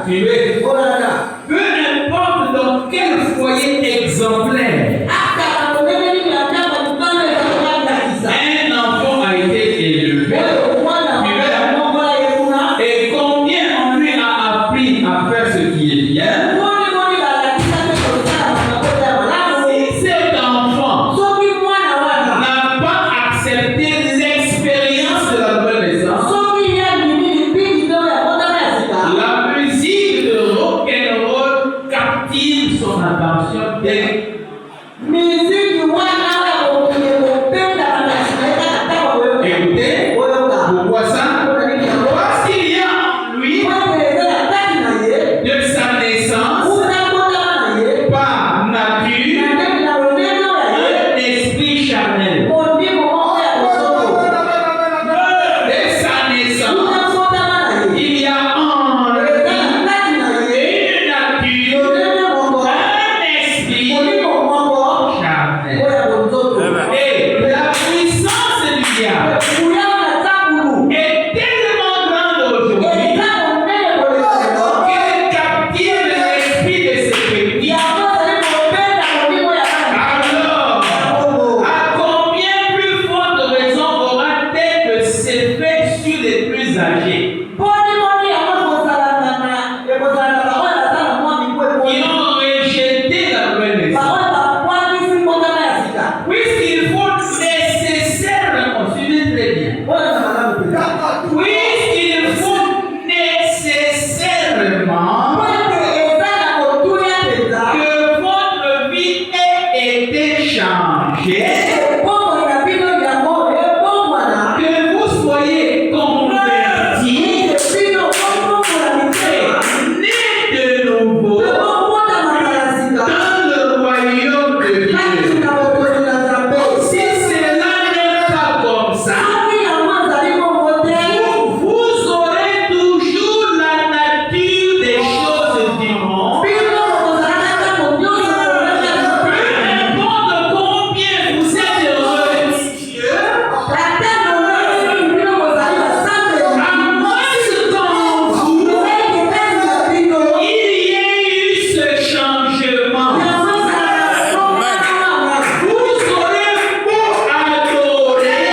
tué. Peu importe dans quel foyer exemplaire un enfant a été élevé, et combien on lui a appris à faire ce qui est bien, si cet enfant n'a pas accepté l'expérience de la nouvelle naissance, la musique de rock'n'roll captive son attention dès écoutez, pourquoi ça? Parce qu'il y a en lui de sa naissance, par nature, un esprit charnel. De sa naissance, il y a en lui une nature, un esprit charnel. Et la puissance du diable est tellement grande aujourd'hui qu'elle captive l'esprit de ses petits. Alors, à combien plus forte raison aura-t-elle que c'est fait sur les plus âgés qui ont rejeté la nouvelle naissance? Puisqu'il faut nécessairement, suivez très bien, puisqu'il faut nécessairement que votre vie ait été changée, que vous soyez convertis, nés de nouveau dans le royaume de Dieu. Si cela n'est pas comme ça, vous aurez toujours la nature des choses du monde. Peu importe combien vous êtes religieux, à moins qu'en vous, il y ait eu ce changement. Vous aurez beau adorer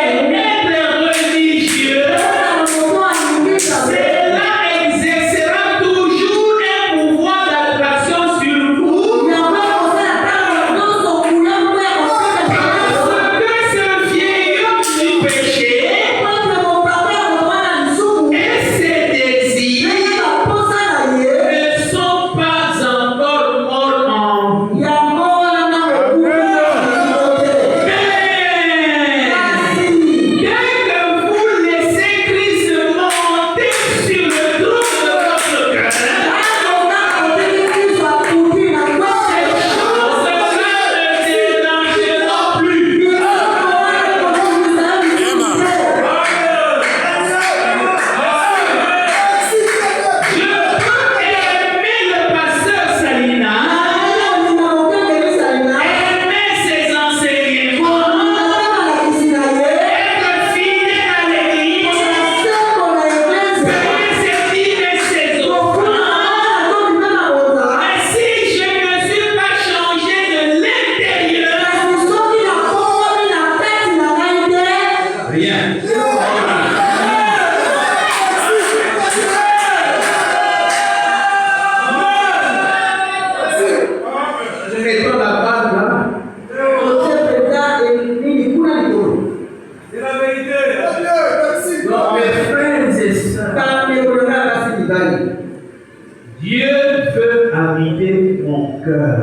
et être religieux, cela exercera toujours un pouvoir d'attraction sur vous, parce que ce vieil homme du péché et ses désirs ne sont pas encore morts en vous. Dès que vous laissez Christ monter sur le trône de votre cœur, ces choses-là ne dérangeront plus. Je peux aimer le pasteur Salina, aimer ses enseignements, être fidèle à l'église, payer ses dîmes et ses offrandes. Mais si je ne suis pas changé de l'intérieur, rien. Je vais prendre la base là. Donc, mes frères et sœurs, Dieu veut habiter mon cœur.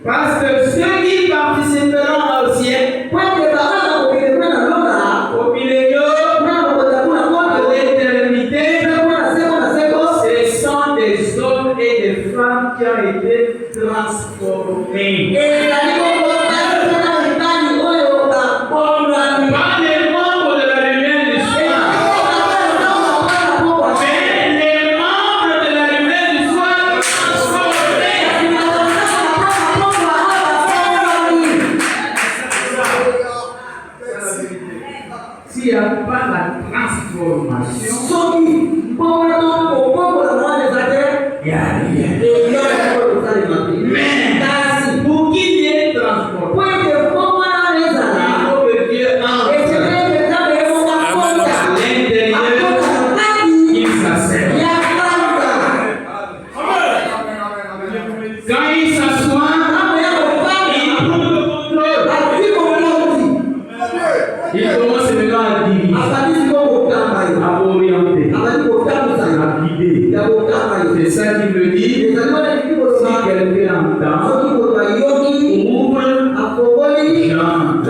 Parce que ceux qui participeront au ciel, au millénium, à l'éternité, ce sont des hommes et des femmes qui ont été transformés. Pas les membres de la lumière du soir, mais les membres de la lumière du soir s'il n'y a pas la transformation, il n'y a rien. Mais pour qu'il y ait transformation, il faut que Dieu entre à l'intérieur, il s'assène. Quand il s'assoit, il prend le contrôle. Il commence maintenant à diriger, à orienter, à guider. C'est ça qu'il me dit. Si quelqu'un entend, ouvre, chante.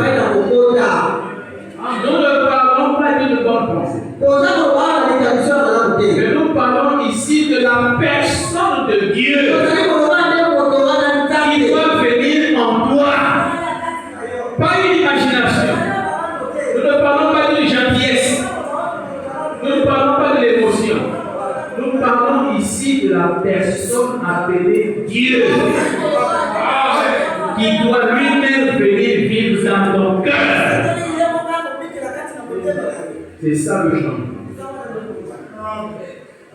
Nous ne parlons pas d'une bonne pensée. Mais nous parlons ici de la personne de Dieu qui doit venir en toi. Pas une imagination. Nous ne parlons pas d'une gentillesse. Nous ne parlons pas de l'émotion. Nous parlons ici de la personne appelée Dieu qui doit lui-même venir vivre dans ton cœur. C'est ça le changement.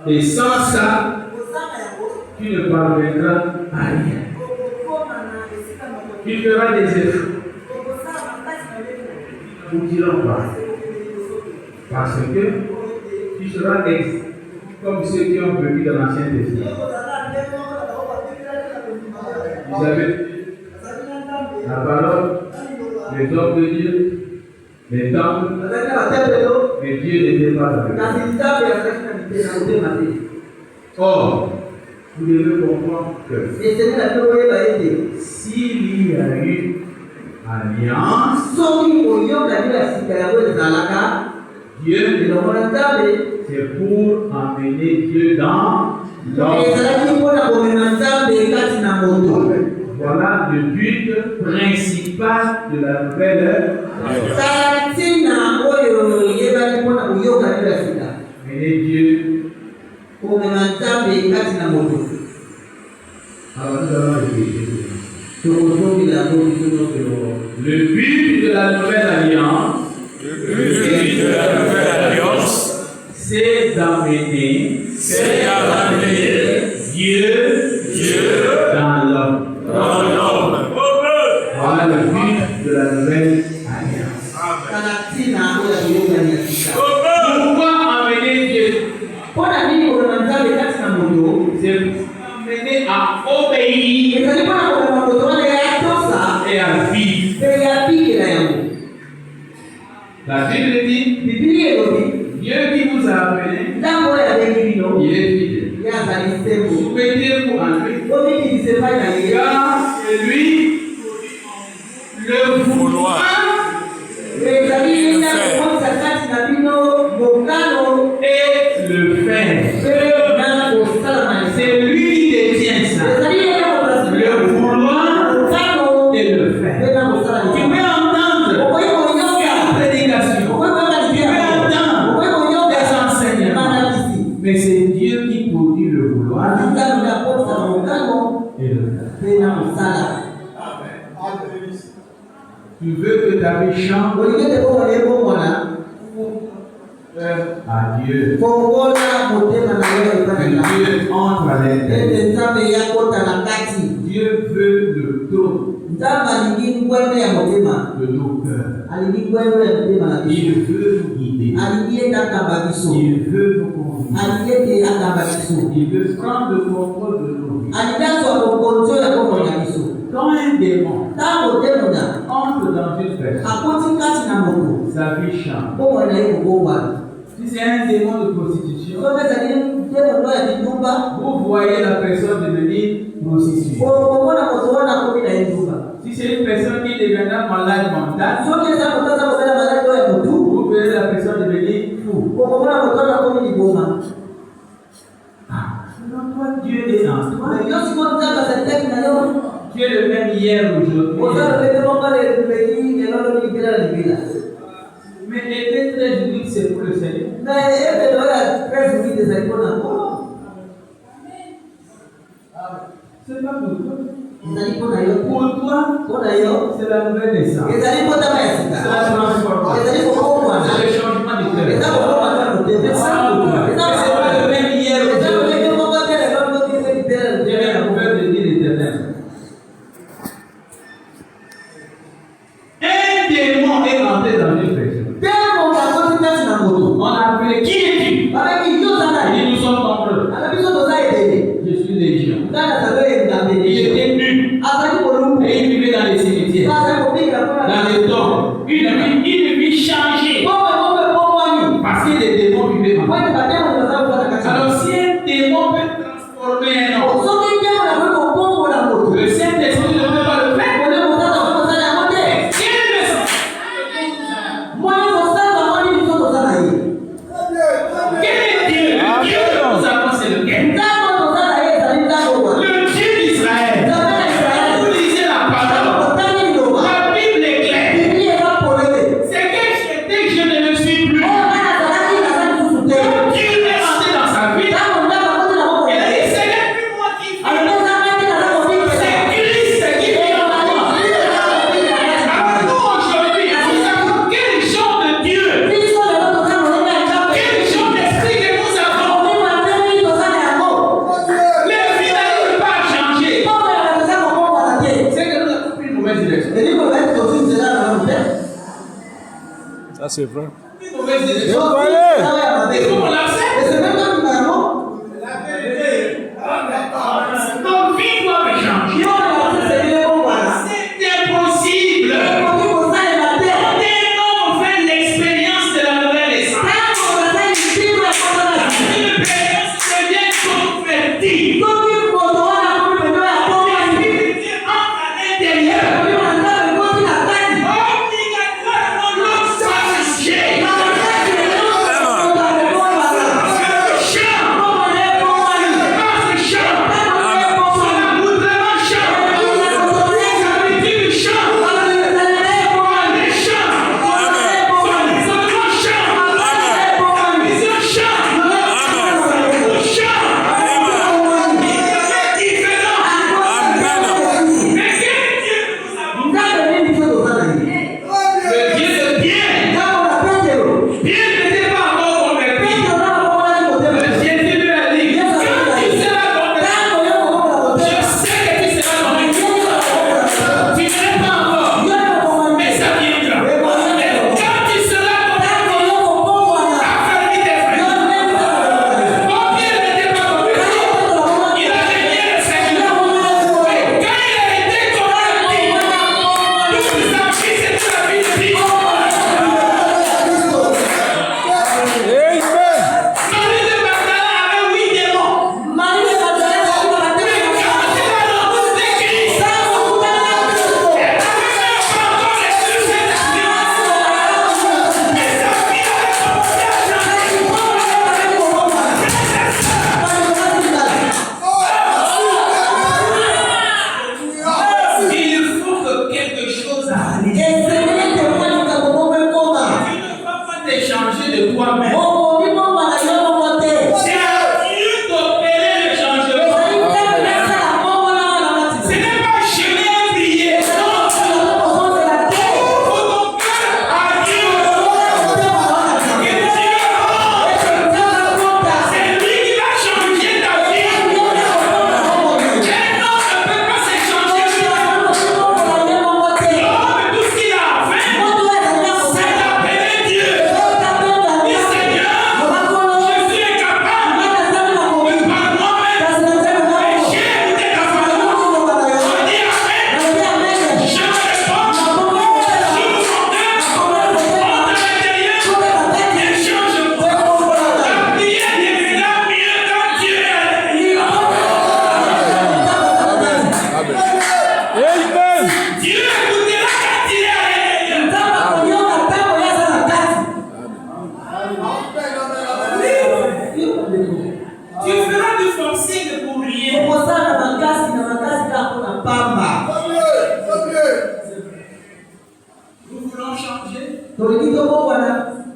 Et sans ça, tu ne parviendras à rien. Tu feras des efforts pour t'y rendre. Parce que tu seras comme ceux qui ont vécu dans l'Ancien Testament. Vous avez la parole, les hommes de Dieu, les temples, mais Dieu n'était pas avec eux. Or, vous devez comprendre que s'il y a eu alliance, Dieu, c'est pour emmener Dieu dans l'homme. Voilà le but principal de la nouvelle mener Dieu. Alors nous allons réfléchir. Le but de la nouvelle alliance, c'est d'amener Dieu dans l'homme. Voilà le but de la nouvelle alliance. Pourquoi amener Dieu? C'est amener à obéir et à vivre. La Bible dit, Dieu qui vous a appelé, il est fidèle. Soumettez-vous à lui, car c'est lui le vouloir et le faire. C'est lui qui détient ça. Le vouloir et le faire. Tu peux entendre la prédication, tu peux entendre des enseignements, mais c'est Dieu qui produit le vouloir et le faire. Tu veux que ta vie change à Dieu. Que Dieu entre à l'intérieur. Dieu veut le trône de nos cœurs. Il veut nous guider. Il veut nous conduire. Il veut prendre le contrôle de nos vies. Quand un démon entre dans une personne, sa vie change. Si c'est un démon de prostitution, vous voyez la personne devenir prostituée. Si c'est une personne qui deviendra malade mentale, vous verrez la personne devenir fou. Dieu est en toi. Tu es le même hier, aujourd'hui. Mais être très unique, c'est pour le Seigneur. C'est pas pour toi. Pour toi, c'est la nouvelle naissance. C'est la transformation. C'est le changement. démon est rentré dans une personne, on a appelé qui es-tu? Il dit nous sommes nombreux. Je suis légion. Il était nu. Et il vivait dans les cimetières, dans les tombes. Une vie changée. Parce que les démons vivaient en lui. Alors si un démon peut transformer un homme, le Saint-Esprit ne peut pas le faire. Quel est le sens? Quel est Dieu? Le Dieu que nous avons, c'est lequel? Le Dieu d'Israël. Vous lisez la parole. La Bible est claire. C'est que dès que je ne le suis plus, Dieu est rentré dans sa vie. Il a dit, ce n'est plus moi qui vis. C'est Christ qui vit en moi. Alors nous aujourd'hui, nous savons quel genre de Dieu, quel genre d'esprit que nous avons. Les vies n'arrivent pas à changer. C'est que nous avons pris une mauvaise direction. Ça c'est vrai. Une mauvaise direction. Vous voyez? Et comment on l'accepte? Nos vies doivent changer. C'est impossible. Quand un homme fait l'expérience de la nouvelle naissance, une expérience devient convertie. L'Esprit de Dieu entre à l'intérieur. Obligatoirement, l'homme soit changé.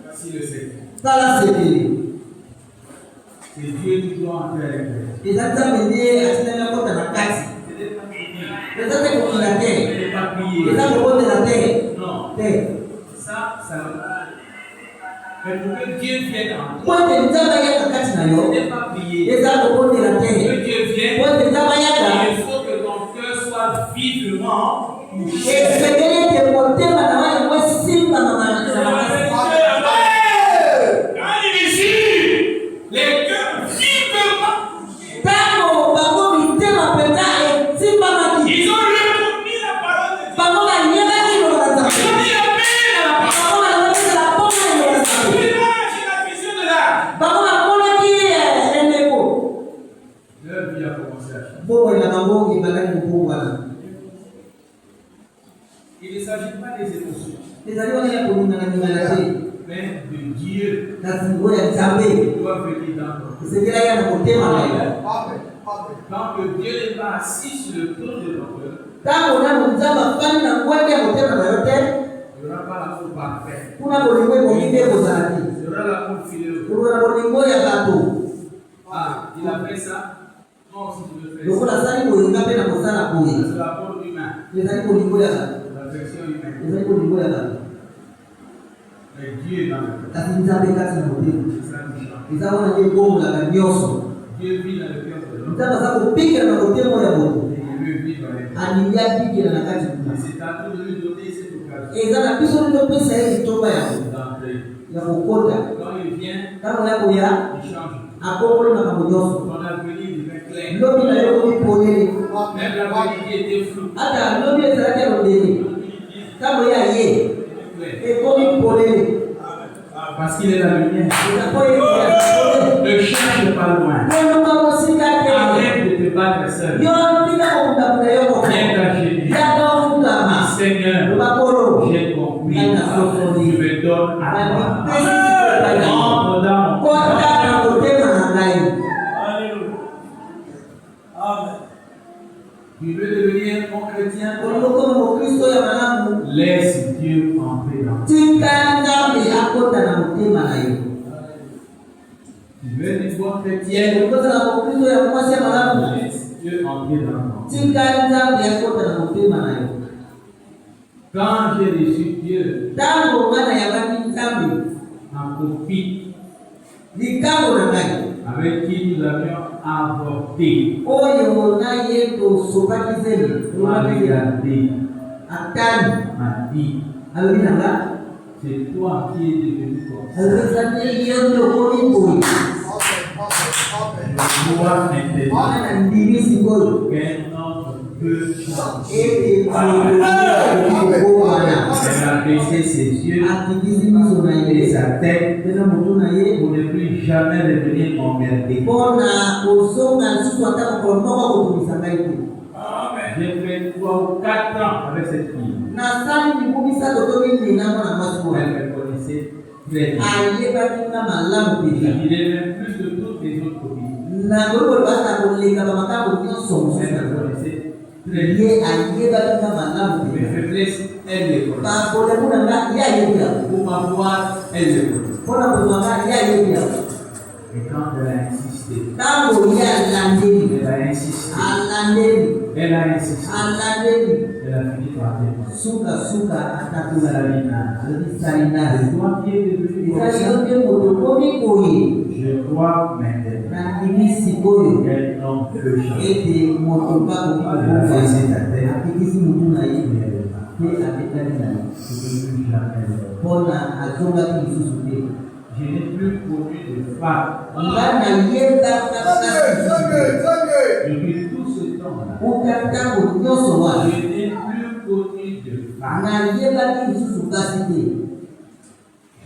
Voici le secret. Tala sekele. C'est Dieu qui doit entrer avec nous. Ezata mende atina na kota na kati. Ce n'est pas prier. Ezata kokila te. Ce n'est pas prier. Ezata kokotela te. Non. Te. Ça va. Mais pour que Dieu vienne en toi, Pote nzaba yaka kati na ce yo. n'est pas prier. Ezata kokotela Pour te. que Dieu vienne, Pote nzaba yaka. il faut que ton cœur soit vivement touché. Esekele te motema na wana mwesi mais de Dieu kasi ngo ya Nzambe doit venir dans notre cœur. ezekela ya na motema na yo. Tant que Dieu n'est pas assis sur le trône de ton cœur, ntango nano Nzambe afandi na ngwende ya motema na yo te, il n'y aura pas l'amour parfait. kuna bolingo ekoki te kozala te. Il y aura l'amour fidèle. kuna bolingo ya bato. Ah, il a fait ça. Moi aussi je le fais. lokola asali bolinga mpe na kosala boye C'est l'amour humain, ezali bolingo ya bato, l'affection humaine. ezali bolingo ya bato. Mais Dieu est dans le cœur. kasi Nzambe kati na motema C'est ça qui change. eza wana nde ebongolaka nyonso. Dieu vit dans le cœur de l'homme. Nzambe aza kopikela na motema ya moto, Et il veut vivre avec nous. alingi apikela na kati Et kuna. c'est à nous de lui donner cette occasion eza na biso nde topesa ye litomba d'entrer. ya kokota. Quand il vient, ntango ya koya il change. akokoli makambo nyonso. Ton avenir devient clair. lobi na yo komi polele, Même l'avenir qui était flou, ata lobi ezalaki ya londeli, ntango ya ye clair. ekomi polele. Parce qu'il est la lumière. eza po ye koya Ne cherche pas loin. yoluka mosika te, Arrête de te battre seul. yo tika kokundakunda yo moko. Viens t'agir. yaka ofukama Seigneur, lobakolo j'ai compris. ngai nasofoli Je me donne à toi. babipesi Entre dans mon kota na motema na ngai. Tu veux devenir mon chrétien? olokoma mokristo ya malamu, Laisse Dieu entrer dans toi. tika Nzambe akota na motema na yo. Tu veux être bon chrétien? kozala mokristo ya mwasi ya malamu, Laisse Dieu entrer dans toi. tika Nzambe akota na motema na yo. Quand j'ai reçu Dieu ntango nga nayabaki Nzambe en copie likambo na ngai avec qui nous avions avorté, oyo na ye tosopaki zemi m'a regardé, atani m'a dit, alobi na nga c'est toi qui es devenu comme ça. alobisaki yo nde okomi boye. Je vois maintenant wana na ndimi sikoyo qu'un homme peut changer. ete okowana Elle a baissé ses yeux akitisi miso na et ye sa tête mpe na motu na ye pour ne plus jamais revenir m'emmerder. mpona kozonga lisusu ata mokolo moko kotumisa ngai te. J'ai fait 3 ou 4 ans avec cette fille. nasali mibu misato to minei na mwana mwasi Elle oyo me connaissait très bien. ayebaki nga malamu Je penza. dirais même plus de toutes les autres copines. na koyeba bata koleka bamakambo nyonso mosusu Elle na me ngai. connaissait très bien. ye ayebaki nga malamu Mes penza. faiblesses, elle les connaît. bakolemu na nga ye ayebi yango, Pour m'avoir, elle les connaît. mpona kozwa nga ye ayebi yango. Et quand elle a insisté, ntango ye alandeli elle a insisté, alandeli elle a insisté, alandeli elle a fini par dire sukasuka atatula Salina, alobi salinazi c'est toi qui es devenu comme ezali yo ça. nde moto komi boye. Je crois maintenant nandimi sikoyo qu'un homme peut changer. ete moto bakoki kokofa akitisi motu na ye mpe abetani na ye Je ne veux plus jamais le faire. mpona azongaki lisusu te. Je n'ai plus connu de femme nga nayebaka kasi depuis tout ce temps-là. uta ntango nyonso wana Je n'ai plus connu de femme nayebaki lisusu kasi te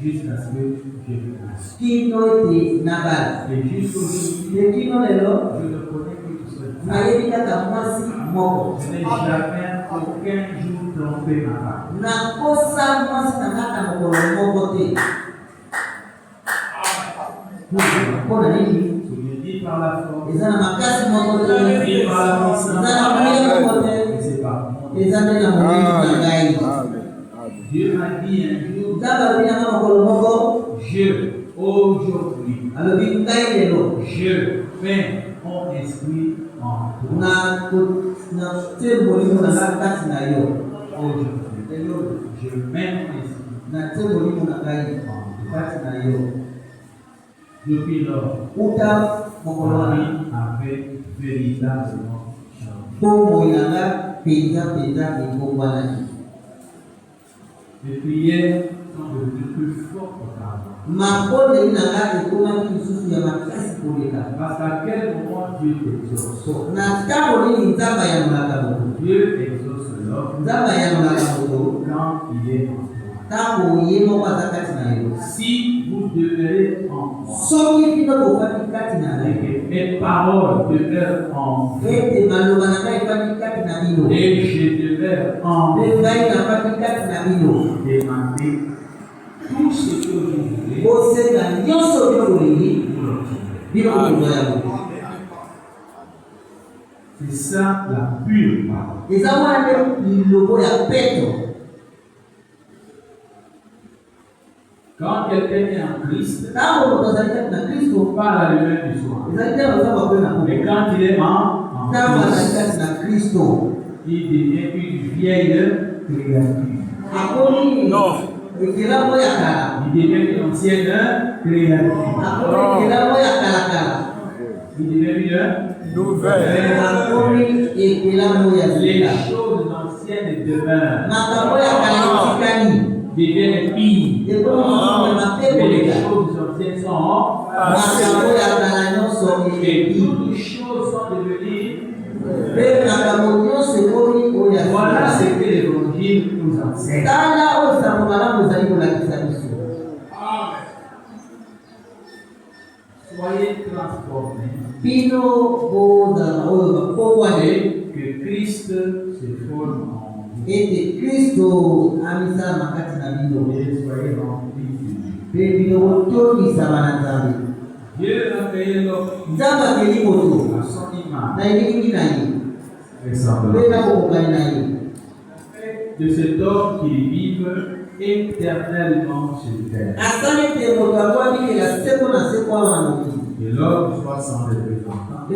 jusqu'à ce que je me casse. kino ete nabala. Et jusqu'aujourd'hui, le kino lelo je ne connais que tout seul. nayebi kaka mwasi moko, Je n'ai jamais aucun jour trompé ma femme. nakosa mwasi na kaka mokolo moko te. mpona nini? Je le dis par la force, eza na makasi moko te, je le dis par la eza na puissance, moye moko te, et c'est par mon nom. eza nde na molimo na ngai. Dieu m'a dit un jour, nzambe alobi nanga mokolo moko, je, aujourd'hui, alobi ngai lelo je mets mon esprit en toi. na tie molimo na ngai kati na yo. Aujourd'hui, lelo je mets mon esprit na tie molimo na ngai en toi. kati na yo. Depuis lors, uta mokolo ma wana vie avait véritablement changé. bomoi na nga mpenza ekongwanaki. Les prières sont devenues plus fortes qu'avant. mapondeli na nga ekomaki lisusu ya makasi koleka. Parce qu'à quel moment Dieu t'exauce? na ntango nini nzambe ayamolaka moto? Dieu exauce l'homme nzambe ayamolaka moto quand il est en toi. ntango ye moko aza kati na yo. Si vous demeurez en moi soki bino bofandi kati na et ngai, que mes paroles demeurent en vous ete maloba na ngai efandi kati na bino, et je demeure en mpe vous, ngai nafandi kati na bino, demandez tout ce que vous voulez, c'est ça la pure parole. Quand quelqu'un est en Christ, parle à lui-même du soir. Mais quand il est en Christ, il devient une vieille créature. Non. Il devient une ancienne créature. Il devient une Nouvelle. les choses anciennes demeurent. Deviennent pires. Mais les choses anciennes sont et toutes les choses sont devenues. Voilà ce que l'évangile nous enseigne. Soyez transformés et que Christ se forme en vous. Et soyez remplis de Dieu. Dieu a créé l'homme à son image et semblance. De cet homme qui vive éternellement sur terre. Que l'homme soit sans représentant et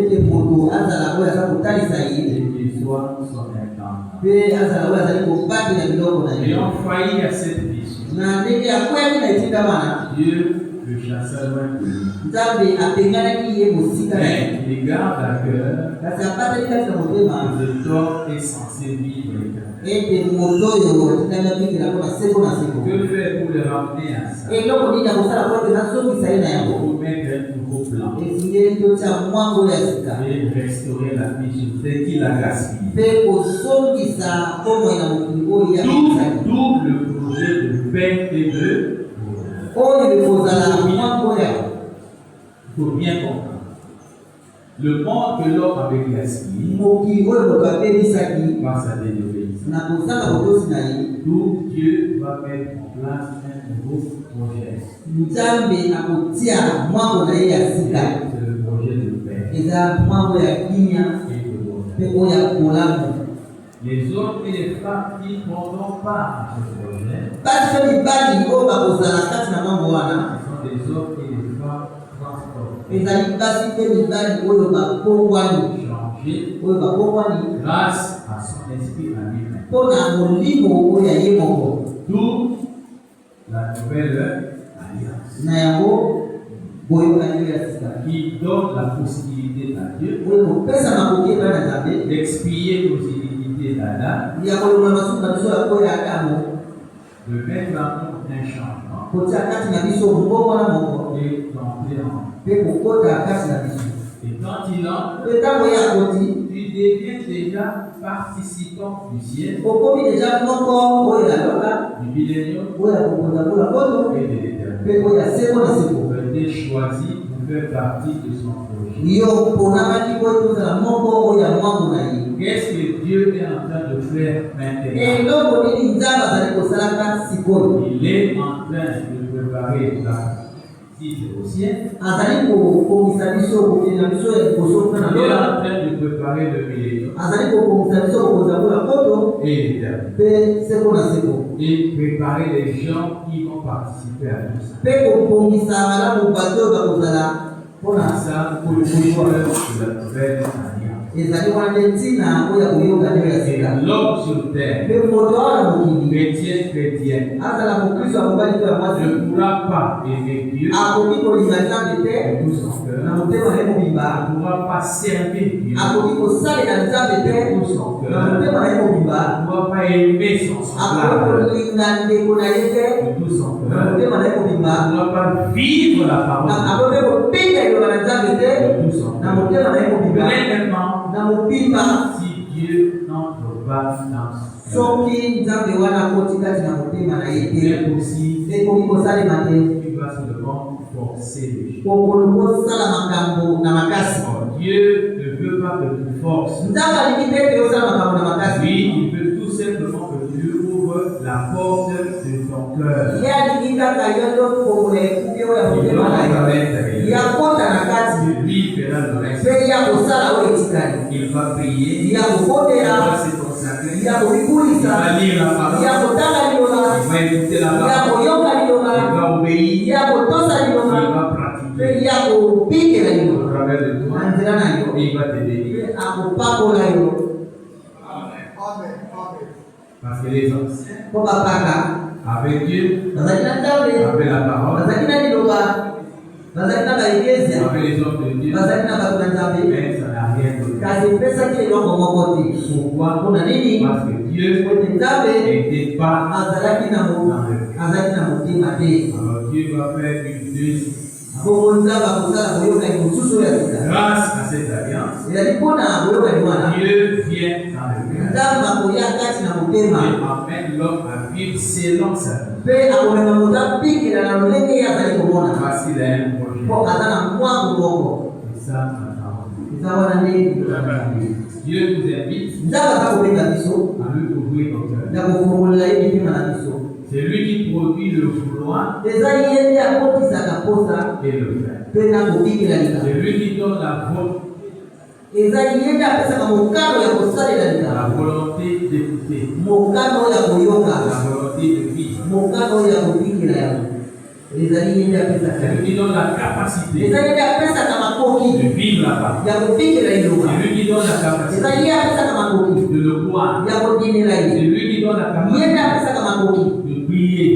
qu'il soit son incarnat. Ayant failli à cette vision, Dieu le chassa loin de lui. Mais il garde à cœur que cet homme est censé vivre éternellement. Que faire pour le ramener à ça? Pour mettre un nouveau plan et restaurer la vie sur ce qu'il a gaspillé. D'où le projet de paix et de il faut bien comprendre. Le monde que l'homme avait gaspillé par sa désobéissance. D'où Dieu va mettre en place un nouveau projet. C'est le projet de paix et de bonheur. Les hommes et les femmes qui ne prendront pas à ce projet, ce sont des hommes et des femmes transformés, changés grâce à son esprit à lui-même. D'où la nouvelle alliance qui donne la possibilité à Dieu d'expier nos iniquités d'Adam, de mettre en nous un changement et d'entrer en et quand il entre, tu deviens déjà participant du ciel, du millénium et de l'éternité. Tu été choisi pour faire partie de son projet. Qu'est-ce que Dieu est en train de faire maintenant? Il est en train de préparer la visite au ciel. Il est en train de préparer le millénium et l'éternité. Et préparer les gens qui vont participer à tout ça. Pour ça, pour le pouvoir de la nouvelle alliance. Et l'homme sur terre, chrétien, ne pourra pas aimer Dieu de tout son cœur, ne pourra pas servir Dieu de tout son cœur, ne pourra pas aimer son semblable de tout son cœur, ne pourra pas vivre la parole de tout son cœur. Si Dieu n'entre pas dans son cœur, c'est aussi il va seulement forcer les choses. Dieu ne veut pas que tu forces. Oui, il veut tout simplement que Dieu ouvre la porte de ton cœur. Il Lui fera le reste. Il va prier. Il va se consacrer. Il va lire la parole. Il va écouter la parole. Il va obéir. Il va pratiquer. Au travers de toi. Et il va t'aider. Parce que les anciens, avec Dieu, avec la parole, avec les hommes de Dieu, mais ça n'a rien donné. Pourquoi? Parce que Dieu n'était pas dans le cœur. Alors Dieu va faire une deuxième. Grâce à cette alliance, Dieu vient dans le cœur et amène l'homme à vivre selon sa vie. Parce qu'il a un projet. Et ça, Dieu nous invite à lui ouvrir nos cœurs. C'est lui qui produit le vouloir et le faire. C'est lui qui donne la volonté d'écouter, la volonté de vivre. C'est lui qui donne la capacité de vivre la parole. C'est lui qui donne la capacité de le voir. C'est lui qui donne la capacité de prier.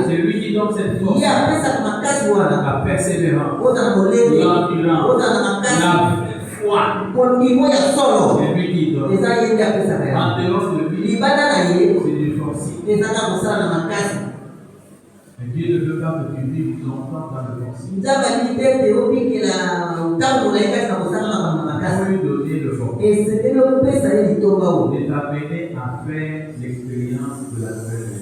C'est lui qui donne cette force, la persévérance, l'endurance, la foi. C'est lui qui donne. En dehors de lui, c'est du forcing. Mais Dieu ne veut pas que tu vives longtemps dans le forcing. Il faut lui donner le forcing. Et t'amener à faire l'expérience de la nouvelle vie.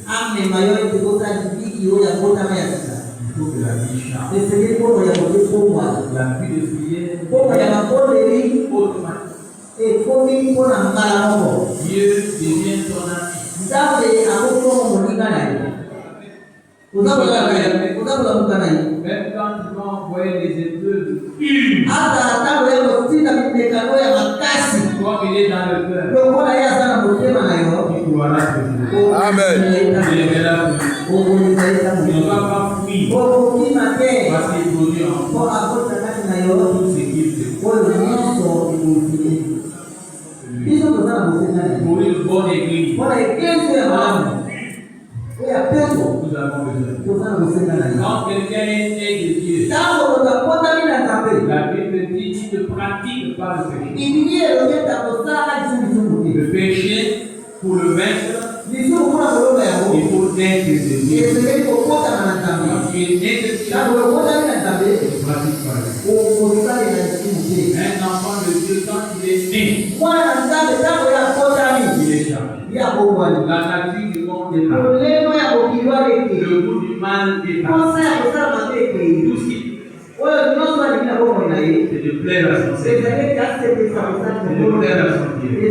Il faut que la vie change. La vie de prière automatique. Dieu devient ton ami. Même quand tu vas envoyer des épreuves, toi il est dans le cœur. Tu pourras Amen. Il ne va pas fuir parce qu'il produit en toi tout ce qu'il te faut. Pour une bonne église, nous avons besoin. Quand quelqu'un est né de Dieu, la Bible dit qu'il ne pratique pas le péché. Le péché, pour le vaincre, il faut naître de Dieu. Quand tu es né de Dieu, tu ne pratiques pas le péché. Un enfant de Dieu, quand il est né, il est chargé. La nature du monde est là. Le goût du mal est là. Tout ce qui c'est de plaire à son Seigneur. C'est de plaire à son Dieu. C'est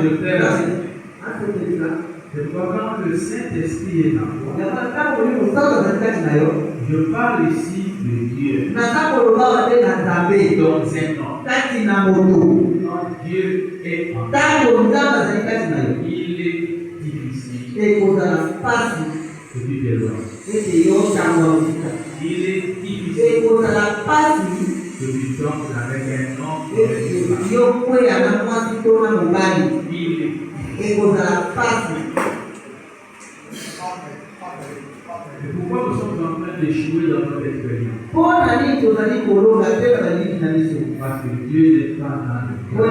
de plaire à son Dieu. C'est pourquoi quand le Saint-Esprit est en toi, je parle ici de Dieu. Dans un homme. Quand Dieu est en toi, il est difficile que tu t'éloignes. Il est difficile que tu tombes avec un homme. Il est et pourquoi nous sommes en train d'échouer dans notre expérience? Parce que Dieu n'est pas dans le cœur.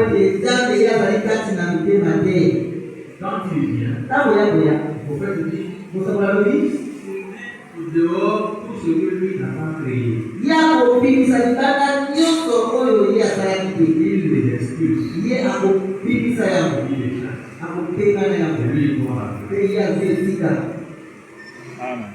Quand tu viens, le prophète dit, dehors tout ce que lui n'a pas créé. Il les excuse. Il les chasse. Et lui, il doit. Amen.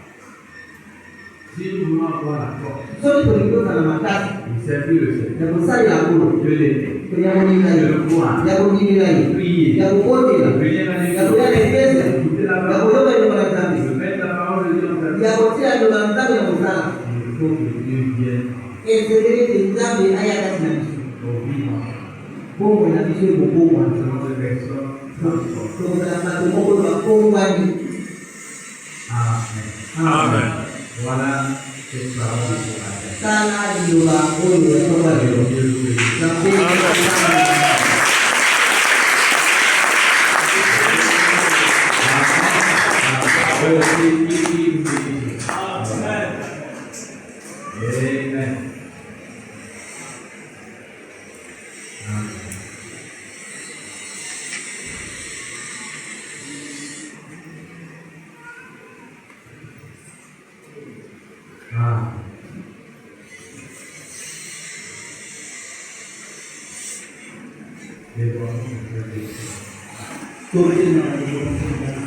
Si nous voulons avoir la force, soki tolingi ozala makasi il servir le Seigneur, ya kosalela nkolo de l'aider, ya kolinga de ye le voir, ya kondimela ye prier, ya kokotela venir à ya koya na l'église, eklesia écouter la ya parole, koyoka liloba na nzambe de mettre la parole de Dieu dans ta vie. ya kotia liloba na nzambe ya kosala Il faut que Dieu vienne esengeli ete nzambe aya kati na biso au vivant. bongo na biso ekobongwana Nous sommes des personnes transformées. tokozala bato moko bakongwani. Amen. Amen. Voilà cette parole de ce matin. Tala liloba oyo ya papa lelo Dieu vous bénisse. na mpe Amen. Tuloy na